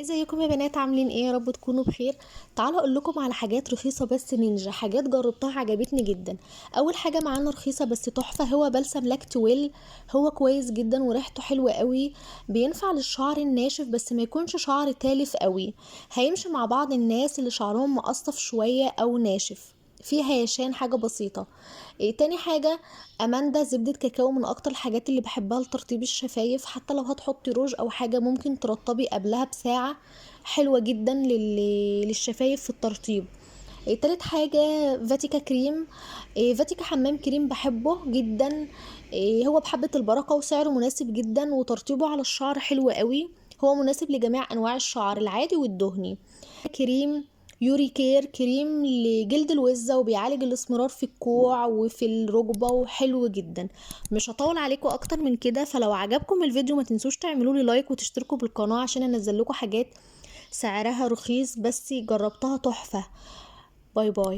ازيكم يا بنات؟ عاملين ايه؟ يا رب تكونوا بخير. تعالوا اقول لكم على حاجات رخيصه بس نينجا، حاجات جربتها عجبتني جدا. اول حاجه معانا رخيصه بس تحفه، هو بلسم لاكتويل. هو كويس جدا وريحته حلوه قوي، بينفع للشعر الناشف بس ما يكونش شعر تالف قوي. هيمشي مع بعض الناس اللي شعرهم مقصف شويه او ناشف، فيه هيشان حاجه بسيطه. تاني حاجه، اماندا زبدة كاكاو، من اكتر الحاجات اللي بحبها لترطيب الشفايف. حتى لو هتحطي روج او حاجة ممكن ترطبي قبلها بساعة، حلوة جدا للشفايف في الترطيب. تالت حاجة، فاتيكا كريم. فاتيكا حمام كريم بحبه جدا. هو بحبة البركة وسعره مناسب جدا وترطيبه على الشعر حلو قوي. هو مناسب لجميع انواع الشعر العادي والدهني. كريم يوري كير، كريم لجلد الوزة وبيعالج الاسمرار في الكوع وفي الركبة وحلو جدا. مش هطول عليكم اكتر من كده، فلو عجبكم الفيديو ما تنسوش تعملوا لي لايك وتشتركوا بالقناة عشان انزل لكم حاجات سعرها رخيص بس جربتها تحفة. باي باي.